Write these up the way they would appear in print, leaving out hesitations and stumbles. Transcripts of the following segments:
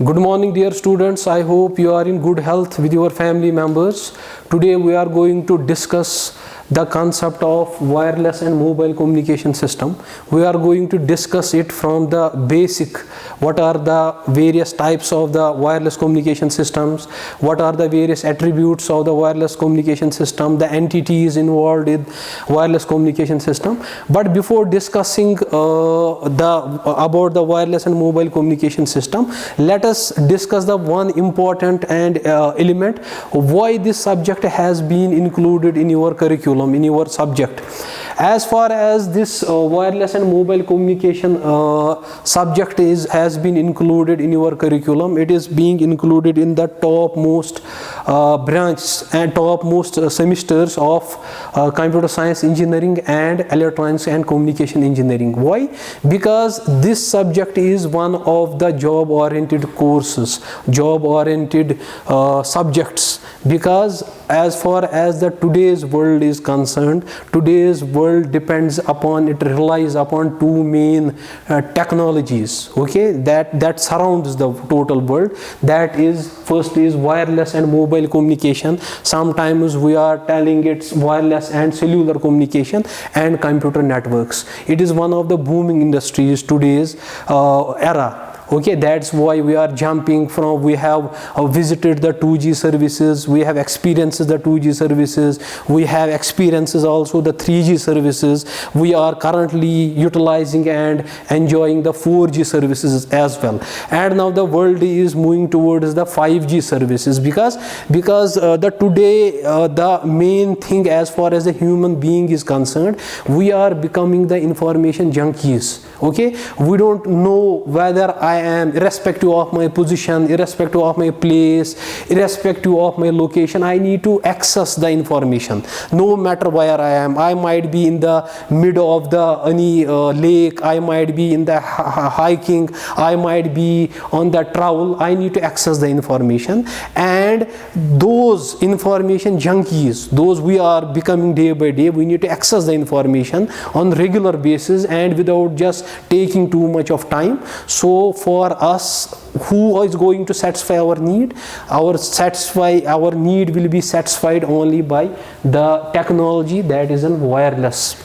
Good morning, dear students. I hope you are in good health with your family members. Today we are going to discuss the concept of wireless and mobile communication system. We are going to discuss it from the basic. What are the various types of the wireless communication systems? What are the various attributes of the wireless communication system? The entities involved in wireless communication system. But before discussing about the wireless and mobile communication system, let us discuss the one important and element why this subject has been included in your curriculum, in your subject. As far as this wireless and mobile communication subject has been included in your curriculum, it is being included in the topmost branches and topmost semesters of computer science engineering and electronics and communication engineering. Why? Because this subject is one of the job oriented courses, job oriented subjects. Because as far as the today's world is concerned, today's world depends upon, it relies upon two main technologies, okay, that surrounds the total world. That is, first is wireless and mobile communication. Sometimes we are telling it's wireless and cellular communication, and computer networks. It is one of the booming industries today's era. Okay, that's why we are jumping from, we have visited the 2G services, we have experiences the 2G services, we have experiences also the 3G services, we are currently utilizing and enjoying the 4G services as well. And now the world is moving towards the 5G services, because the today the main thing as far as the human being is concerned, we are becoming the information junkies. Okay, we don't know whether I am, irrespective of my position, irrespective of my place, irrespective of my location, I need to access the information no matter where I am. I might be in the middle of the any lake, I might be in the hiking, I might be on the travel. I need to access the information, and those information junkies, those we are becoming day by day, we need to access the information on regular basis and without just taking too much of time. So for us, who is going to satisfy our need? Our need will be satisfied only by the technology that is in wireless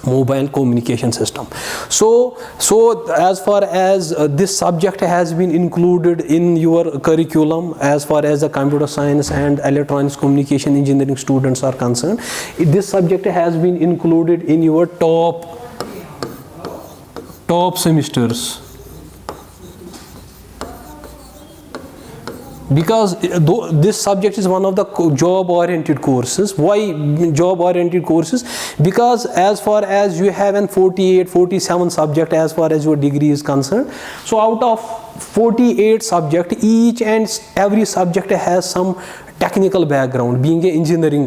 mobile communication system. So as far as this subject has been included in your curriculum, as far as the computer science and electronics communication engineering students are concerned, this subject has been included in your top semesters. Because this subject is one of the job oriented courses. Why job oriented courses? Because as far as you have an 47 subject as far as your degree is concerned, so out of 48 subject, each and every subject has some technical background, being an engineering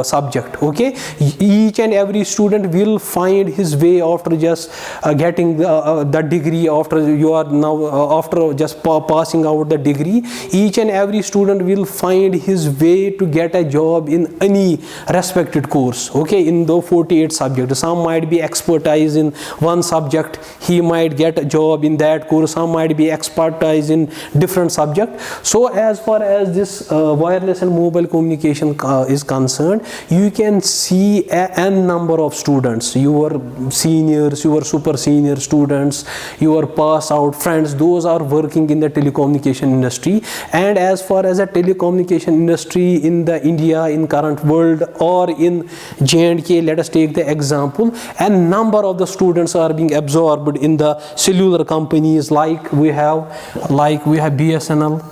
subject. Okay, each and every student will find his way after just getting the degree, after you are now after just passing out the degree, each and every student will find his way to get a job in any respected course. Okay, in the 48 subjects, some might be expertise in one subject, he might get a job in that course, some might be expertise in different subject. So as far as this wireless and mobile communication is concerned, you can see n number of students, your seniors, your super senior students, your pass out friends, those are working in the telecommunication industry. And as far as the telecommunication industry in the India, in current world, or in J&K, let us take the example, a number of the students are being absorbed in the cellular companies, like we have BSNL,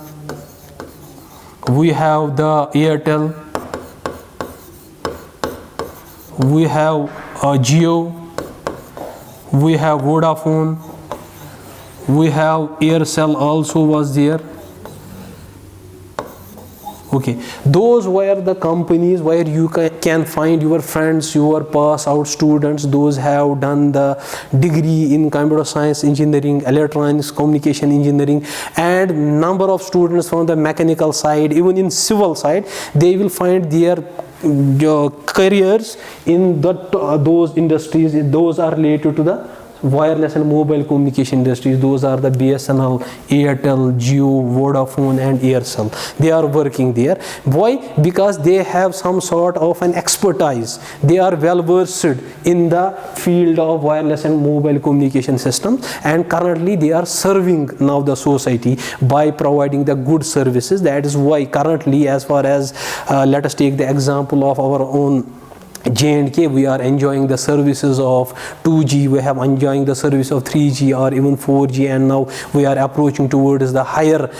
we have the Airtel, we have Jio, we have Vodafone, we have Aircel also was there. Okay, those were the companies where you can find your friends, your pass out students, those have done the degree in computer science engineering, electronics communication engineering, and number of students from the mechanical side, even in civil side, they will find their careers in those industries. Those are related to the wireless and mobile communication industries. Those are the BSNL, Airtel, Jio, Vodafone and Aircel. They are working there. Why? Because they have some sort of an expertise. They are well versed in the field of wireless and mobile communication systems, and currently they are serving now the society by providing the good services. That is why currently, as far as let us take the example of our own J&K, we are enjoying the services of 2G, we have enjoying the service of 3G or even 4G, and now we are approaching towards the higher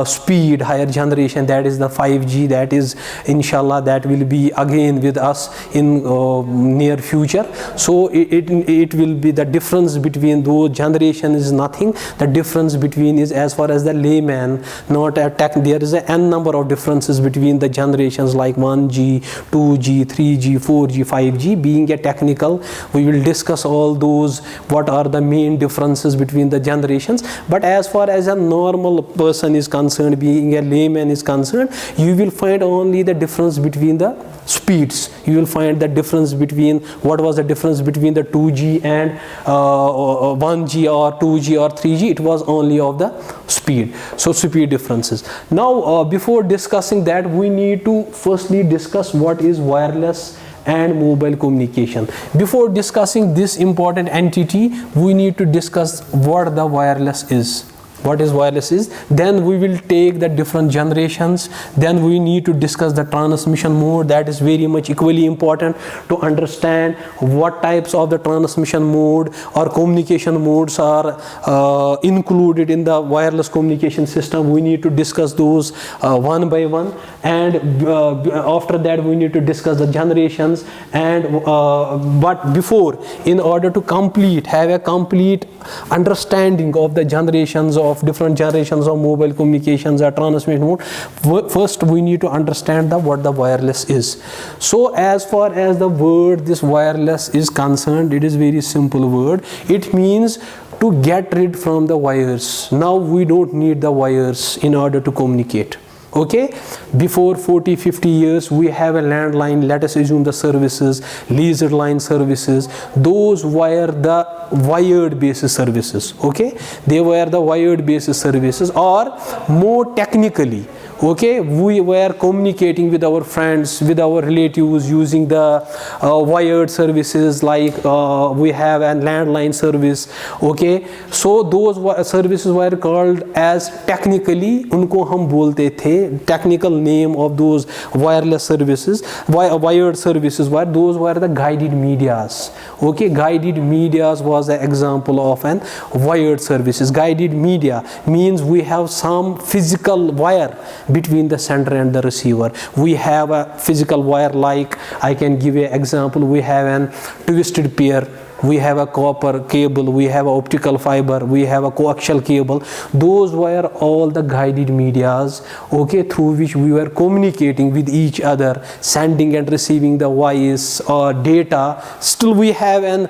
speed, higher generation, that is the 5G. That is, inshallah, that will be again with us in near future. So it will be, the difference between those generation is nothing. The difference between is, as far as the layman, not a tech, there is a n number of differences between the generations like 1G, 2G, 3G, 4G, 5G. Being a technical, we will discuss all those, what are the main differences between the generations. But as far as a normal person is concerned, being a layman is concerned, you will find only the difference between the speeds. You will find the difference between, what was the difference between the 2G and 1G or 2G or 3G. It was only of the speed. So speed differences. Now before discussing that, we need to firstly discuss what is wireless and mobile communication. Before discussing this important entity, we need to discuss what the wireless is. What is wireless is, then we will take the different generations, then we need to discuss the transmission mode. That is very much equally important to understand what types of the transmission mode or communication modes are included in the wireless communication system. We need to discuss those one by one, and after that we need to discuss the generations. And but before, in order to have a complete understanding of the generations of different generations of mobile communications or transmission mode, first we need to understand what the wireless is. So as far as the word this wireless is concerned, it is very simple word. It means to get rid from the wires. Now we don't need the wires in order to communicate. Okay, before 40-50 years we have a landline, let us assume the services, laser line services, those were the wired basis services. Okay, they were the wired basis services, or more technically, okay, we were communicating with our friends, with our relatives using the wired services, like we have a landline service. Okay, so those services were called as, technically उनको हम बोलते थे, technical name of those wireless services, wired services were, those were the guided medias. Okay, guided medias was the example of an wired services. Guided media means we have some physical wire between the sender and the receiver. We have a physical wire, like I can give you an example. We have an twisted pair, we have a copper cable, we have optical fiber, we have a coaxial cable. Those were all the guided medias, okay, through which we were communicating with each other, sending and receiving the voice or data. Still we have an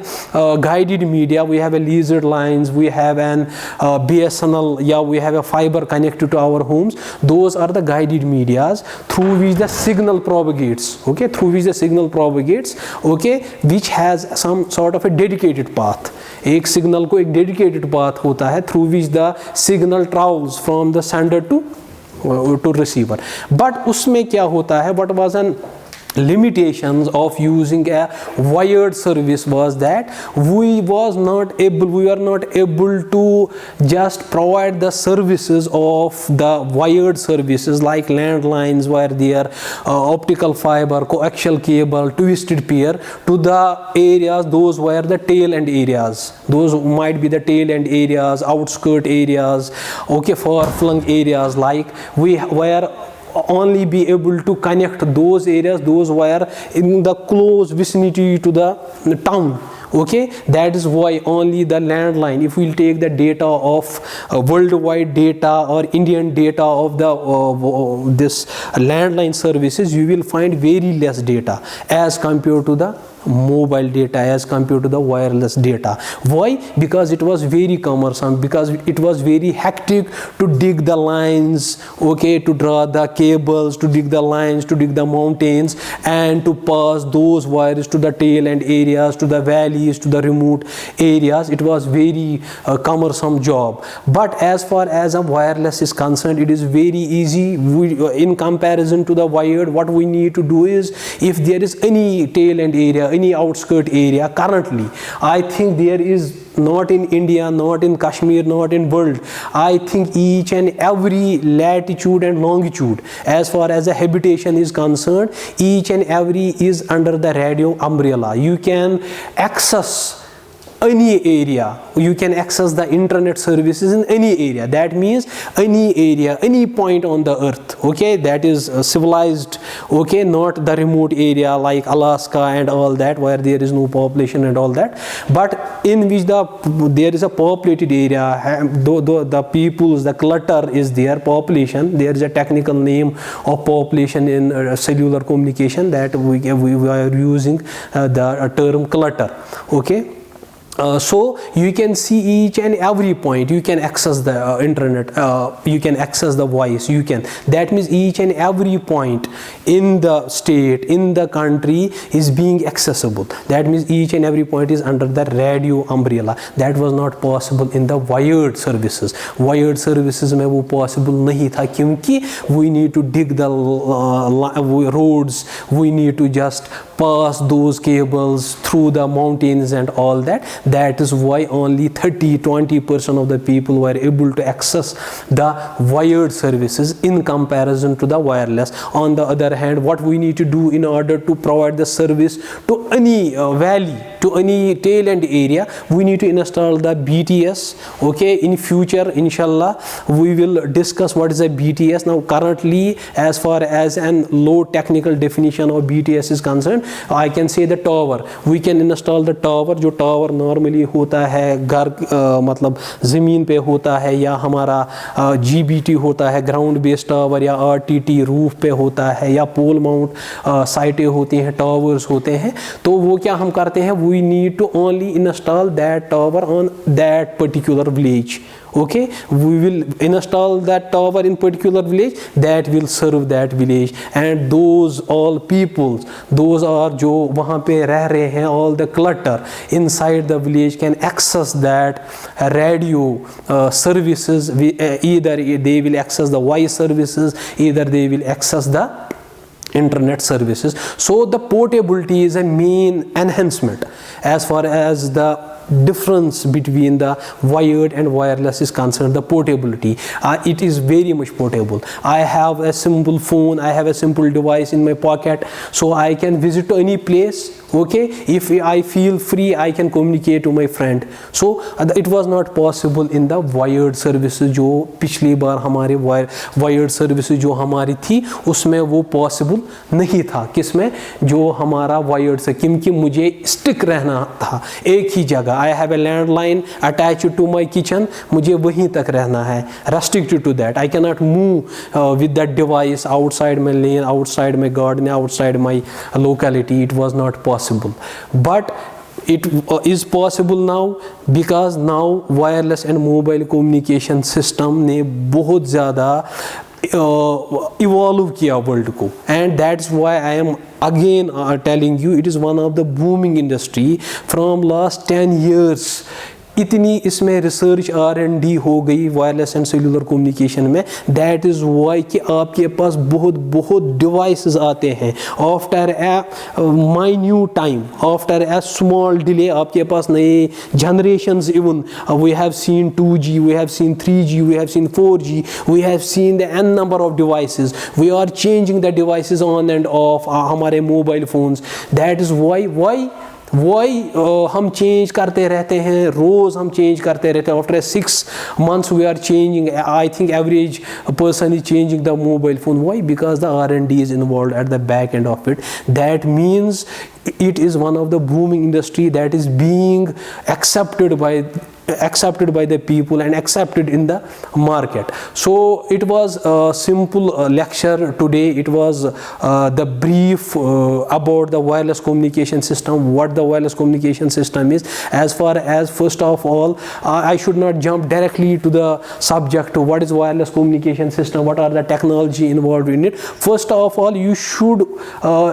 guided media, we have a laser lines, we have an BSNL, yeah, we have a fiber connected to our homes. Those are the guided medias through which the signal propagates, okay, through which the signal propagates, okay, which has some sort of a dedicated path. एक signal को एक dedicated path होता है through which the signal travels from the sender to receiver. But उसमें क्या होता है, what was an limitations of using a wired service was that we were not able to just provide the services of the wired services, like landlines were there, optical fiber, coaxial cable, twisted pair, to the areas. Those were the tail end areas. Those might be the tail end areas, outskirt areas, okay, far flung areas. Like we were only be able to connect those areas, those were in the close vicinity to the town. Okay, that is why only the landline, if we'll take the data of worldwide data or Indian data of the this landline services, you will find very less data as compared to the mobile data as compared to the wireless data. Why? Because it was very cumbersome, because it was very hectic to dig the lines, okay, to draw the cables, to dig the lines, to dig the mountains, and to pass those wires to the tail end areas, to the valleys, to the remote areas. It was very cumbersome job. But as far as a wireless is concerned, it is very easy. In comparison to the wired, what we need to do is, if there is any tail end area, any outskirt area currently, I think there is not in India, not in Kashmir, not in world, I think each and every latitude and longitude, as far as the habitation is concerned, each and every is under the radio umbrella. You can access any area, you can access the internet services in any area. That means any area, any point on the earth, okay, that is civilized, okay, not the remote area like Alaska and all that, where there is no population and all that, but in which there is a populated area, though the peoples, the clutter is there, population, there is a technical name of population in cellular communication, that we are using the term clutter, okay. So you can see each and every point, you can access the internet, you can access the voice, you can, that means each and every point in the state, in the country is being accessible. That means each and every point is under the radio umbrella. That was not possible in the wired services. Wired services में वो possible नहीं था, क्योंकि we need to dig the roads, we need to just pass those cables through the mountains and all that. That is why only 30-20% of the people were able to access the wired services in comparison to the wireless. On the other hand, what we need to do in order to provide the service to any valley, to any tail end area, we need to install the BTS, okay. In future, inshallah, we will discuss what is a BTS. Now currently, as far as an low technical definition of BTS is concerned, I can say the tower. We can install the tower. जो tower normally होता है घर मतलब ज़मीन पे होता है, या हमारा GBT होता है, ग्राउंड बेस्ड टावर, या RTT रूफ पे होता है, या पोल माउंट साइटें होती हैं, टावर्स होते हैं. तो वो क्या हम करते हैं, we need to only install that tower on that particular village. Okay, we will install that tower in particular village that will serve that village, and those all peoples, those are जो वहाँ पे रह रहे हैं, all the clutter inside the village can access that radio services. Either they will access the voice services, either they will access the internet services. So the portability is a main enhancement as far as the difference between the wired and wireless is concerned. The portability, it is very much portable. I have a simple phone, I have a simple device in my pocket, so I can visit to any place, okay. If I feel free, I can communicate to my friend. So it was not possible in the wired services. जो पिछली बार हमारे wired services जो हमारी थी, उसमें वो possible नहीं था. किसमें, जो हमारा wired से, क्योंकि मुझे stick रहना था एक ही जगह. I have a landline attached to my kitchen, मुझे वहीं तक रहना है, restricted to that. I cannot move with that device outside my lane, outside my garden, outside my locality. It was not possible. But it is possible now, because now wireless and mobile communication system ने बहुत ज़्यादा evolve किया world को, and that's why I am again telling you, it is one of the booming industry from last 10 years. इतनी इसमें research R&D हो गई wireless and cellular communication में. दैट इज़ वाई कि आपके पास बहुत डिवाइसेस आते हैं. After a minute time, after a small delay, आपके पास नए generations, even we have seen 2G, we have seen 3G, we have seen 4G, we have seen the n number of devices. We are changing the devices on and off हमारे mobile phones. That is why हम change करते रहते हैं, रोज़ हम change करते रहते हैं. After 6 months we are changing. I think average person is changing the mobile phone. Why? Because the R&D is involved at the back end of it. That means it is one of the booming industry that is being accepted by accepted by the people and accepted in the market. So it was a simple lecture today. It was the brief about the wireless communication system, what the wireless communication system is. As far as, first of all, I should not jump directly to the subject, what is wireless communication system, what are the technology involved in it. First of all, you should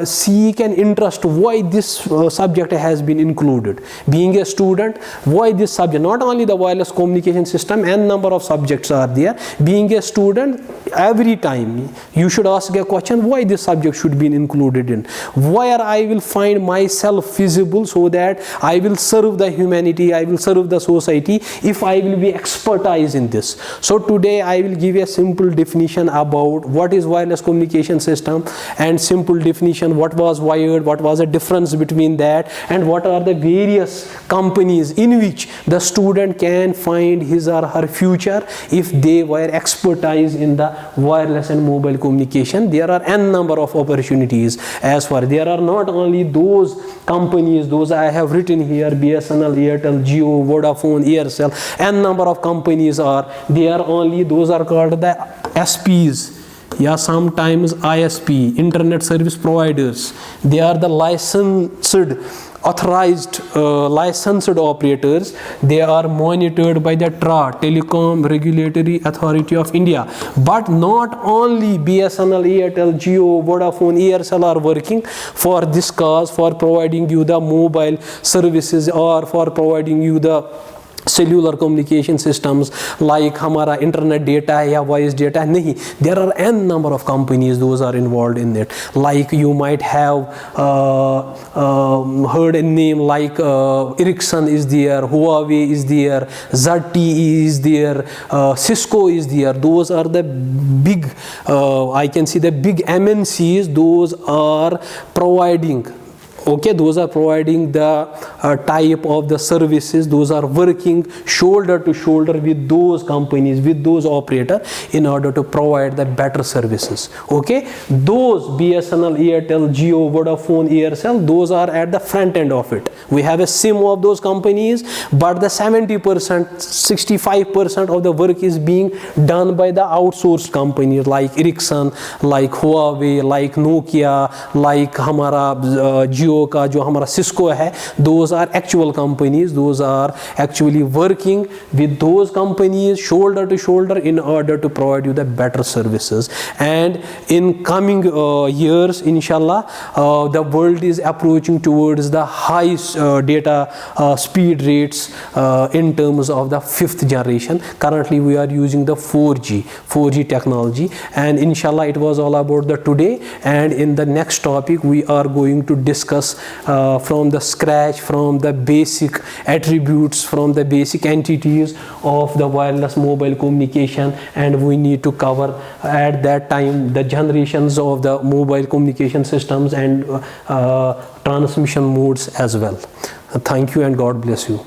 seek an interest why this subject has been included. Being a student, why this subject? Not only the wireless communication system, and number of subjects are there. Being a student, every time you should ask a question, why this subject should be included in, where I will find myself feasible, so that I will serve the humanity, I will serve the society if I will be expertise in this. So today I will give a simple definition about what is wireless communication system, and simple definition what was wired, what was the difference between that, and what are the various companies in which the student can find his or her future if they were expertise in the wireless and mobile communication. There are n number of opportunities. As far, there are not only those companies, those I have written here, BSNL, Airtel, Jio, Vodafone, Aircel, n number of companies are there. Only those are called the SPs, yeah, sometimes ISP, internet service providers. They are the licensed, authorized licensed operators. They are monitored by the TRA, Telecom Regulatory Authority of India. But not only BSNL, Airtel, Jio, Vodafone, Aircel are working for this cause, for providing you the mobile services or for providing you the cellular communication systems like हमारा internet data या voice data. नहीं, there are n number of companies those are involved in it. Like you might have heard a name like Ericsson is there, Huawei is there, ZTE is there, Cisco is there. Those are the big I can see the big MNCs. Those are providing, okay, those are providing the type of the services. Those are working shoulder to shoulder with those companies, with those operators, in order to provide the better services. Okay, those BSNL, Airtel, Jio, Vodafone, Aircel, those are at the front end of it. We have a SIM of those companies, but the 70%, 65% of the work is being done by the outsourced companies like Ericsson, like Huawei, like Nokia, like हमारा Jio का जो हमारा Cisco है. Those are actual companies. Those are actually working with those companies shoulder to shoulder in order to provide you the better services. And in coming years, inshallah, the world is approaching towards the high data speed rates in terms of the 5th generation. Currently we are using the 4G technology, and inshallah it was all about the today. And in the next topic we are going to discuss from the scratch, from the basic attributes, from the basic entities of the wireless mobile communication, and we need to cover at that time the generations of the mobile communication systems and transmission modes as well. Thank you and God bless you.